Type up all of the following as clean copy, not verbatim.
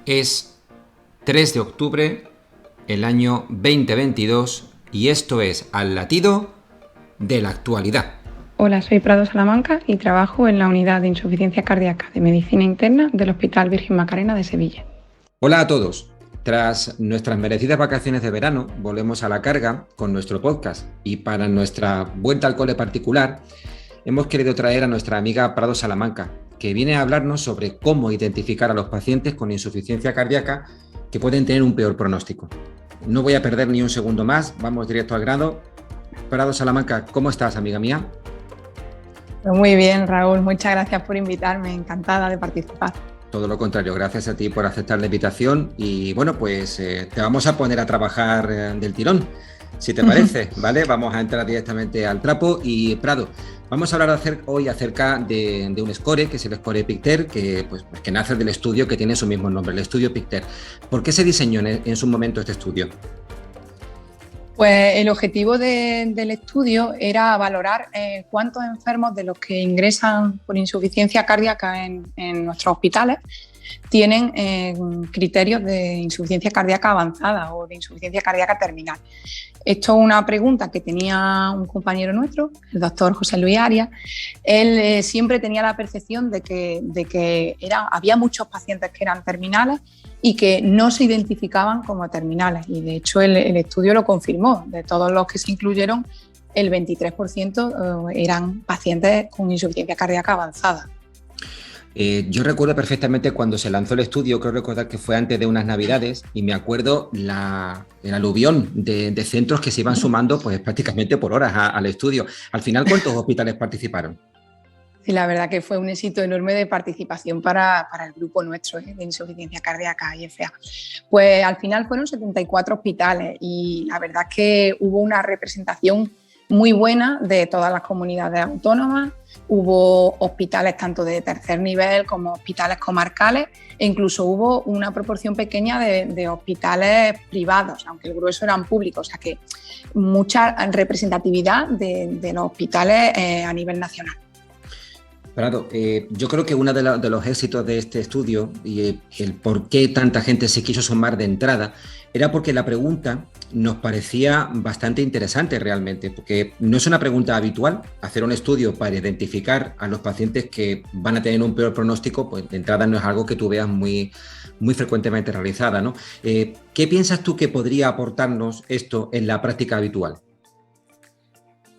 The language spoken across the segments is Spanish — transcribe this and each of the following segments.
Es 3 de octubre, el año 2022, y esto es Al Latido de la Actualidad. Hola, soy Prado Salamanca y trabajo en la Unidad de Insuficiencia Cardíaca de Medicina Interna del Hospital Virgen Macarena de Sevilla. Hola a todos. Tras nuestras merecidas vacaciones de verano, volvemos a la carga con nuestro podcast, y para nuestra vuelta al cole particular hemos querido traer a nuestra amiga Prado Salamanca, que viene a hablarnos sobre cómo identificar a los pacientes con insuficiencia cardíaca que pueden tener un peor pronóstico. No voy a perder ni un segundo más, vamos directo al grano. Prado Salamanca, ¿cómo estás, amiga mía? Muy bien, Raúl, muchas gracias por invitarme, encantada de participar. Todo lo contrario, gracias a ti por aceptar la invitación y bueno, pues te vamos a poner a trabajar del tirón, si te parece, ¿vale? Vamos a entrar directamente al trapo y Prado, vamos a hablar hoy acerca de un score, que es el score PICTER, que nace del estudio que tiene su mismo nombre, el estudio PICTER. ¿Por qué se diseñó en su momento este estudio? Pues el objetivo del estudio era valorar cuántos enfermos de los que ingresan por insuficiencia cardíaca en nuestros hospitales tienen criterios de insuficiencia cardíaca avanzada o de insuficiencia cardíaca terminal. Esto es una pregunta que tenía un compañero nuestro, el doctor José Luis Arias. Él siempre tenía la percepción de que había muchos pacientes que eran terminales y que no se identificaban como terminales. Y de hecho el estudio lo confirmó. De todos los que se incluyeron, el 23% eran pacientes con insuficiencia cardíaca avanzada. Yo recuerdo perfectamente cuando se lanzó el estudio, creo recordar que fue antes de unas navidades, y me acuerdo el aluvión de centros que se iban sumando pues prácticamente por horas al estudio. Al final, ¿cuántos hospitales participaron? Sí, la verdad que fue un éxito enorme de participación para el grupo nuestro de insuficiencia cardíaca IFA. Pues al final fueron 74 hospitales y la verdad es que hubo una representación muy buena de todas las comunidades autónomas. Hubo hospitales tanto de tercer nivel como hospitales comarcales e incluso hubo una proporción pequeña de hospitales privados, aunque el grueso eran públicos, o sea que mucha representatividad de los hospitales a nivel nacional. Prado, yo creo que uno de los éxitos de este estudio y el por qué tanta gente se quiso sumar de entrada era porque la pregunta nos parecía bastante interesante realmente, porque no es una pregunta habitual hacer un estudio para identificar a los pacientes que van a tener un peor pronóstico, pues de entrada no es algo que tú veas muy frecuentemente realizada, ¿no? ¿Qué piensas tú que podría aportarnos esto en la práctica habitual?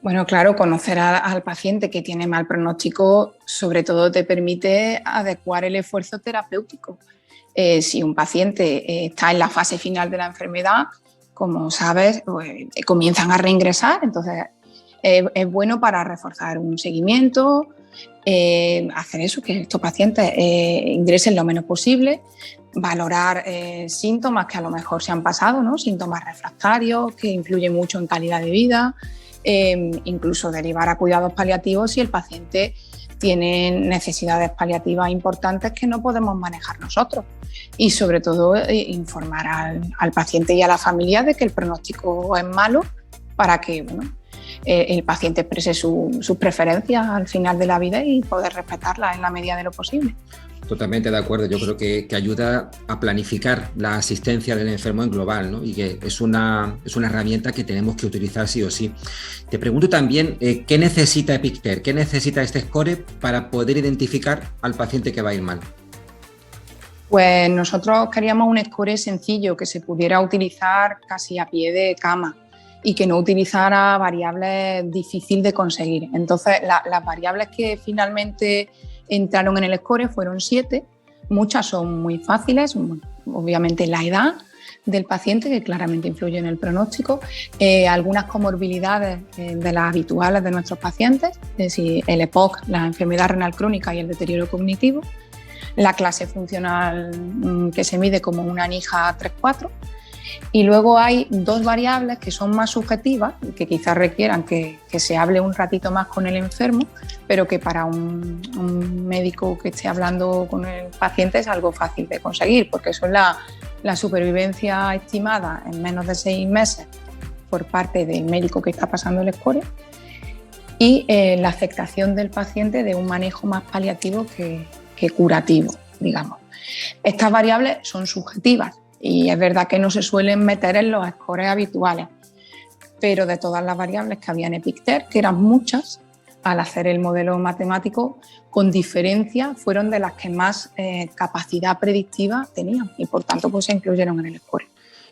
Bueno, claro, conocer al paciente que tiene mal pronóstico sobre todo te permite adecuar el esfuerzo terapéutico. Si un paciente está en la fase final de la enfermedad, como sabes, pues, comienzan a reingresar, entonces es bueno para reforzar un seguimiento, hacer eso, que estos pacientes ingresen lo menos posible, valorar síntomas que a lo mejor se han pasado, ¿no? Síntomas refractarios que influyen mucho en calidad de vida. Incluso derivar a cuidados paliativos si el paciente tiene necesidades paliativas importantes que no podemos manejar nosotros y sobre todo informar al paciente y a la familia de que el pronóstico es malo para que el paciente exprese sus preferencias al final de la vida y poder respetarlas en la medida de lo posible. Totalmente de acuerdo, yo creo que ayuda a planificar la asistencia del enfermo en global, ¿no? Y que es una herramienta que tenemos que utilizar sí o sí. Te pregunto también, ¿qué necesita PICTER? ¿Qué necesita este score para poder identificar al paciente que va a ir mal? Pues nosotros queríamos un score sencillo que se pudiera utilizar casi a pie de cama y que no utilizara variables difíciles de conseguir. Entonces, las variables que finalmente entraron en el score fueron 7, muchas son muy fáciles, obviamente la edad del paciente, que claramente influye en el pronóstico, algunas comorbilidades de las habituales de nuestros pacientes, es decir, el EPOC, la enfermedad renal crónica y el deterioro cognitivo, la clase funcional que se mide como una NIJA 3-4, y luego hay 2 variables que son más subjetivas y que quizás requieran que se hable un ratito más con el enfermo, pero que para un médico que esté hablando con el paciente es algo fácil de conseguir, porque son la supervivencia estimada en menos de 6 meses por parte del médico que está pasando el score y la aceptación del paciente de un manejo más paliativo que curativo, digamos. Estas variables son subjetivas y es verdad que no se suelen meter en los scores habituales, pero de todas las variables que había en EPICTER, que eran muchas, al hacer el modelo matemático, con diferencia, fueron de las que más capacidad predictiva tenían y por tanto pues, se incluyeron en el score.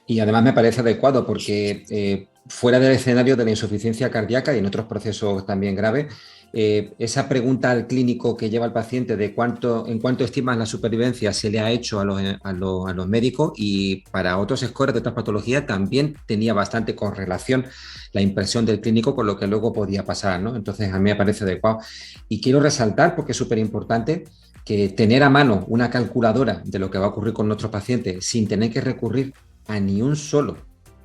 Y además me parece adecuado porque fuera del escenario de la insuficiencia cardíaca y en otros procesos también graves, esa pregunta al clínico que lleva al paciente de en cuánto estimas la supervivencia se le ha hecho a los médicos, y para otros scores de otras patologías también tenía bastante correlación la impresión del clínico con lo que luego podía pasar, ¿no? Entonces a mí me parece adecuado. Y quiero resaltar, porque es súper importante, que tener a mano una calculadora de lo que va a ocurrir con nuestros pacientes sin tener que recurrir a ni un solo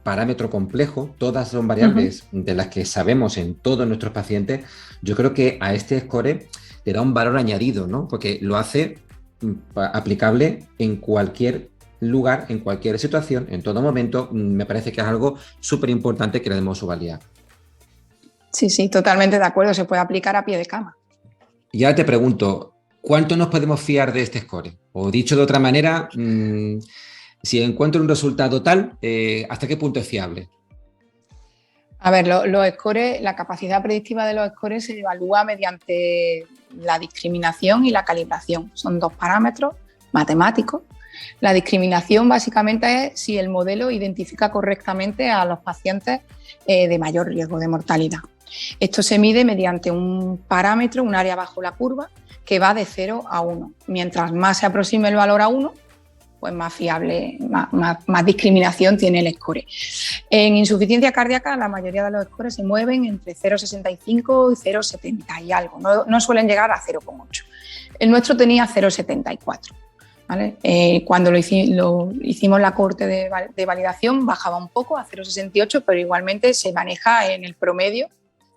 parámetro complejo, todas son variables de las que sabemos en todos nuestros pacientes. Yo creo que a este score le da un valor añadido, ¿no? Porque lo hace aplicable en cualquier lugar, en cualquier situación, en todo momento. Me parece que es algo súper importante que le demos su valía. Sí, totalmente de acuerdo, se puede aplicar a pie de cama. Y ahora te pregunto, ¿cuánto nos podemos fiar de este score? O dicho de otra manera, si encuentro un resultado tal, ¿hasta qué punto es fiable? A ver, los scores, la capacidad predictiva de los scores se evalúa mediante la discriminación y la calibración. Son dos parámetros matemáticos. La discriminación básicamente es si el modelo identifica correctamente a los pacientes de mayor riesgo de mortalidad. Esto se mide mediante un parámetro, un área bajo la curva, que va de 0 a 1. Mientras más se aproxime el valor a 1, pues más fiable, más discriminación tiene el score. En insuficiencia cardíaca la mayoría de los scores se mueven entre 0,65 y 0,70 y algo, no suelen llegar a 0,8. El nuestro tenía 0,74. ¿Vale? Cuando lo hicimos la cohorte de validación bajaba un poco a 0,68, pero igualmente se maneja en el promedio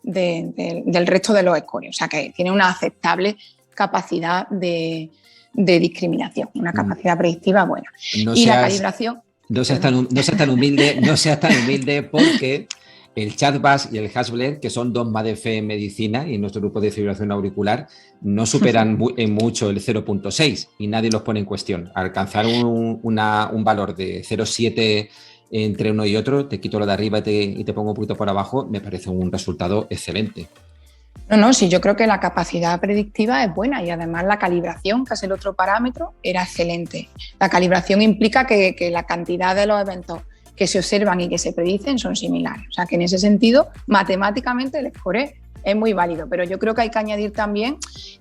del resto de los scores, o sea que tiene una aceptable capacidad de discriminación, una capacidad predictiva buena. La calibración... No seas tan humilde porque el CHA2DS y el HashBlend, que son dos MADEF en medicina y en nuestro grupo de fibrilación auricular, no superan en mucho el 0,6 y nadie los pone en cuestión. Alcanzar un valor de 0,7 entre uno y otro, te quito lo de arriba y te pongo un poquito por abajo, me parece un resultado excelente. No, sí, yo creo que la capacidad predictiva es buena y además la calibración, que es el otro parámetro, era excelente. La calibración implica que la cantidad de los eventos que se observan y que se predicen son similares. O sea que en ese sentido, matemáticamente el score es muy válido, pero yo creo que hay que añadir también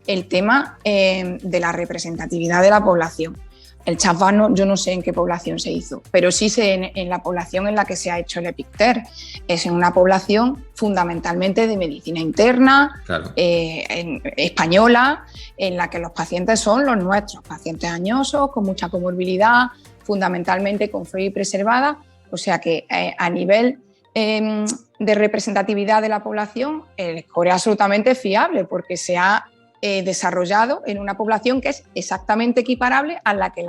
el tema de la representatividad de la población. El CHA2DS yo no sé en qué población se hizo, pero sí sé en la población en la que se ha hecho el EPICTER. Es en una población fundamentalmente de medicina interna, claro, española, en la que los pacientes son los nuestros, pacientes añosos, con mucha comorbilidad, fundamentalmente con FEI preservada. O sea que a nivel de representatividad de la población, el score es absolutamente fiable porque se ha desarrollado en una población que es exactamente equiparable a la que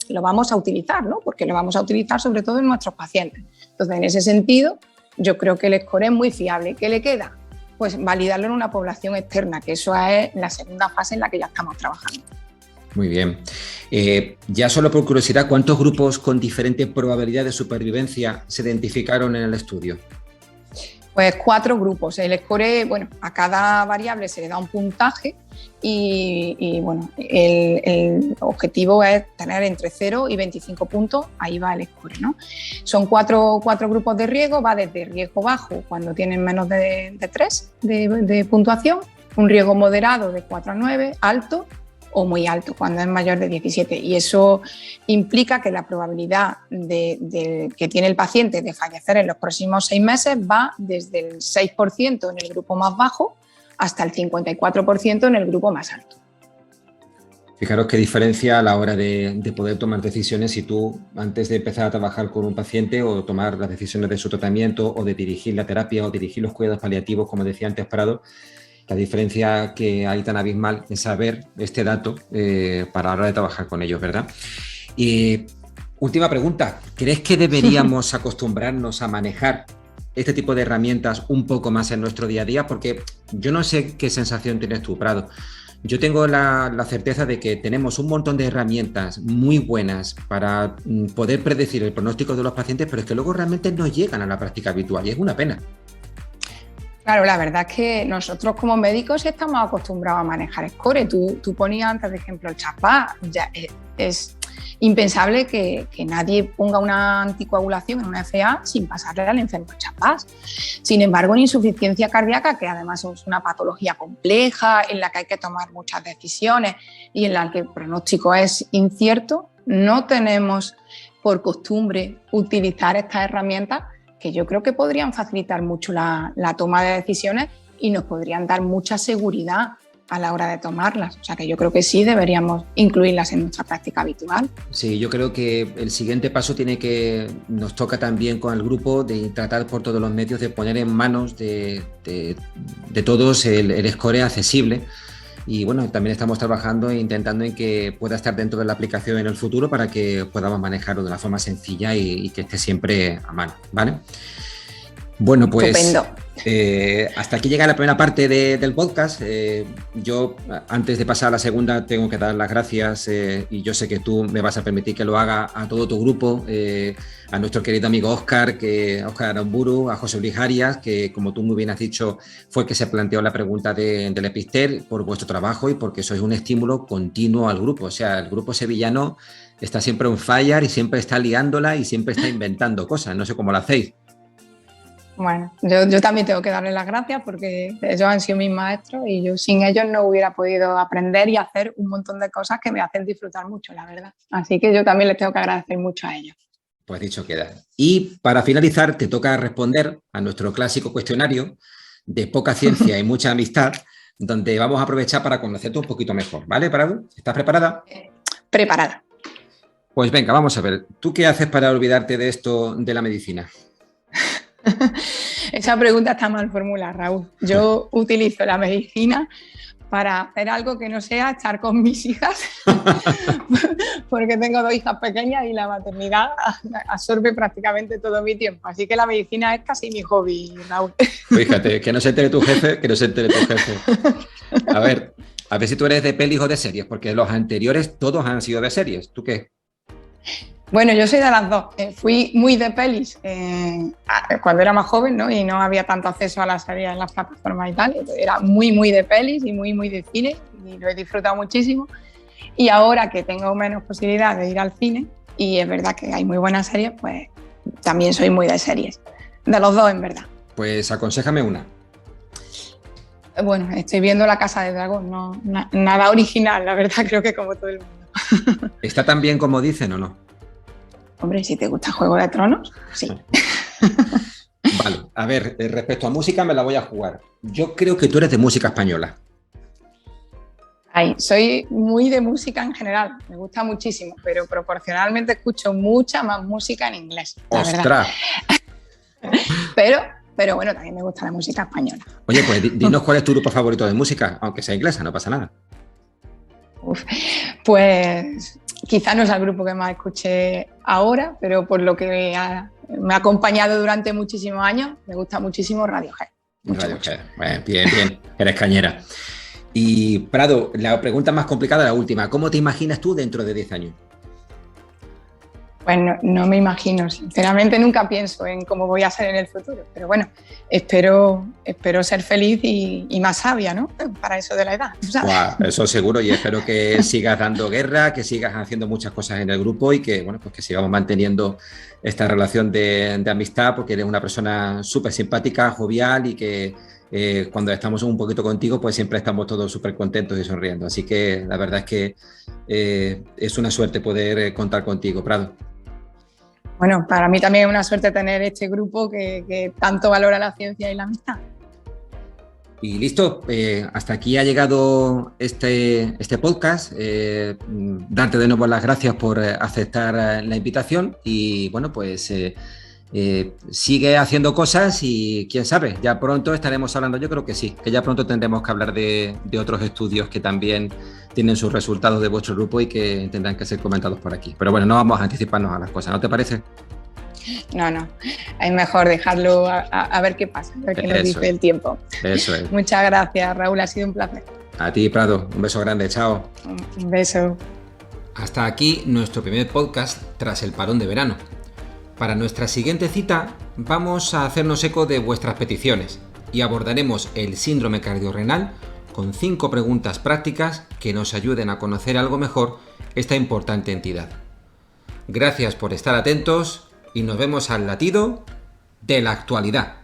lo vamos a utilizar, ¿no? Porque lo vamos a utilizar sobre todo en nuestros pacientes. Entonces, en ese sentido, yo creo que el score es muy fiable. ¿Qué le queda? Pues validarlo en una población externa, que eso es la segunda fase en la que ya estamos trabajando. Muy bien. Ya solo por curiosidad, ¿cuántos grupos con diferente probabilidad de supervivencia se identificaron en el estudio? Pues 4 grupos. El score, bueno, a cada variable se le da un puntaje y bueno, el objetivo es tener entre 0 y 25 puntos, ahí va el score, ¿no? Son cuatro grupos de riesgo, va desde riesgo bajo, cuando tienen menos de 3 de puntuación, un riesgo moderado de 4 a 9, alto o muy alto, cuando es mayor de 17. Y eso implica que la probabilidad que tiene el paciente de fallecer en los próximos 6 meses va desde el 6% en el grupo más bajo hasta el 54% en el grupo más alto. Fijaros qué diferencia a la hora de poder tomar decisiones si tú, antes de empezar a trabajar con un paciente o tomar las decisiones de su tratamiento o de dirigir la terapia o dirigir los cuidados paliativos, como decía antes Prado, la diferencia que hay tan abismal en saber este dato para la hora de trabajar con ellos, ¿verdad? Y última pregunta, ¿crees que deberíamos acostumbrarnos a manejar este tipo de herramientas un poco más en nuestro día a día? Porque yo no sé qué sensación tienes tú, Prado. Yo tengo la certeza de que tenemos un montón de herramientas muy buenas para poder predecir el pronóstico de los pacientes, pero es que luego realmente no llegan a la práctica habitual y es una pena. Claro, la verdad es que nosotros como médicos estamos acostumbrados a manejar score. Tú ponías antes de ejemplo el CHA+, ya es impensable que nadie ponga una anticoagulación en una FA sin pasarle al enfermo el CHA+. Sin embargo, en insuficiencia cardíaca, que además es una patología compleja en la que hay que tomar muchas decisiones y en la que el pronóstico es incierto, no tenemos por costumbre utilizar estas herramientas que yo creo que podrían facilitar mucho la toma de decisiones y nos podrían dar mucha seguridad a la hora de tomarlas. O sea que yo creo que sí deberíamos incluirlas en nuestra práctica habitual. Sí, yo creo que el siguiente paso nos toca también con el grupo de tratar por todos los medios de poner en manos de todos el score accesible. Y bueno, también estamos trabajando e intentando en que pueda estar dentro de la aplicación en el futuro para que podamos manejarlo de una forma sencilla y que esté siempre a mano, ¿vale? Bueno, pues Estupendo. Hasta aquí llega la primera parte del podcast. Yo, antes de pasar a la segunda, tengo que dar las gracias y yo sé que tú me vas a permitir que lo haga a todo tu grupo, a nuestro querido amigo Óscar Aramburu, a José Luis Arias, que como tú muy bien has dicho, fue que se planteó la pregunta del Epister por vuestro trabajo y porque sois un estímulo continuo al grupo. O sea, el grupo sevillano está siempre on fire y siempre está liándola y siempre está inventando cosas. No sé cómo lo hacéis. Bueno, yo también tengo que darles las gracias porque ellos han sido mis maestros y yo sin ellos no hubiera podido aprender y hacer un montón de cosas que me hacen disfrutar mucho, la verdad. Así que yo también les tengo que agradecer mucho a ellos. Pues dicho queda. Y para finalizar, te toca responder a nuestro clásico cuestionario de poca ciencia y mucha amistad, donde vamos a aprovechar para conocerte un poquito mejor, ¿vale, Prado? ¿Estás preparada? Preparada. Pues venga, vamos a ver. ¿Tú qué haces para olvidarte de esto de la medicina? Esa pregunta está mal formulada, Raúl. Yo utilizo la medicina para hacer algo que no sea estar con mis hijas, porque tengo 2 hijas pequeñas y la maternidad absorbe prácticamente todo mi tiempo. Así que la medicina es casi mi hobby, Raúl. Fíjate, que no se entere tu jefe, que no se entere tu jefe. A ver si tú eres de pelis o de series, porque los anteriores todos han sido de series. ¿Tú qué? Bueno, yo soy de las dos. Fui muy de pelis cuando era más joven, ¿no? Y no había tanto acceso a las series en las plataformas y tal. Era muy de pelis y muy de cine y lo he disfrutado muchísimo. Y ahora que tengo menos posibilidad de ir al cine y es verdad que hay muy buenas series, pues también soy muy de series. De los dos, en verdad. Pues aconséjame una. Bueno, estoy viendo La Casa de Dragón, no, nada original, la verdad, creo que como todo el mundo. ¿Está tan bien como dicen o no? Hombre, si te gusta Juego de Tronos, sí. Vale, a ver, respecto a música me la voy a jugar. Yo creo que tú eres de música española. Ay, soy muy de música en general, me gusta muchísimo, pero proporcionalmente escucho mucha más música en inglés, la ¡Ostras! verdad. Pero bueno, también me gusta la música española. Oye, pues dinos cuál es tu grupo favorito de música, aunque sea inglesa, no pasa nada. Pues quizás no es el grupo que más escuché ahora, pero por lo que me ha acompañado durante muchísimos años, me gusta muchísimo Radiohead. Radiohead, bueno, bien, eres cañera. Y Prado, la pregunta más complicada, la última, ¿cómo te imaginas tú dentro de 10 años? Pues no me imagino, sinceramente nunca pienso en cómo voy a ser en el futuro, pero bueno, espero ser feliz y más sabia, ¿no? Para eso de la edad, ¿sabes? Wow, eso seguro, y espero que sigas dando guerra, que sigas haciendo muchas cosas en el grupo y que, bueno, pues que sigamos manteniendo esta relación de amistad, porque eres una persona súper simpática, jovial y que cuando estamos un poquito contigo, pues siempre estamos todos súper contentos y sonriendo. Así que la verdad es que es una suerte poder contar contigo, Prado. Bueno, para mí también es una suerte tener este grupo que tanto valora la ciencia y la amistad. Y listo, hasta aquí ha llegado este podcast. Darte de nuevo las gracias por aceptar la invitación y bueno, pues sigue haciendo cosas y quién sabe, ya pronto estaremos hablando, yo creo que sí, que ya pronto tendremos que hablar de otros estudios que también tienen sus resultados de vuestro grupo y que tendrán que ser comentados por aquí. Pero bueno, no vamos a anticiparnos a las cosas, ¿no te parece? No, es mejor dejarlo a ver qué pasa, a ver qué nos dice el tiempo. Eso es. Muchas gracias, Raúl, ha sido un placer. A ti, Prado, un beso grande, chao. Un beso. Hasta aquí nuestro primer podcast tras el parón de verano. Para nuestra siguiente cita vamos a hacernos eco de vuestras peticiones y abordaremos el síndrome cardiorrenal con 5 preguntas prácticas que nos ayuden a conocer algo mejor esta importante entidad. Gracias por estar atentos y nos vemos al latido de la actualidad.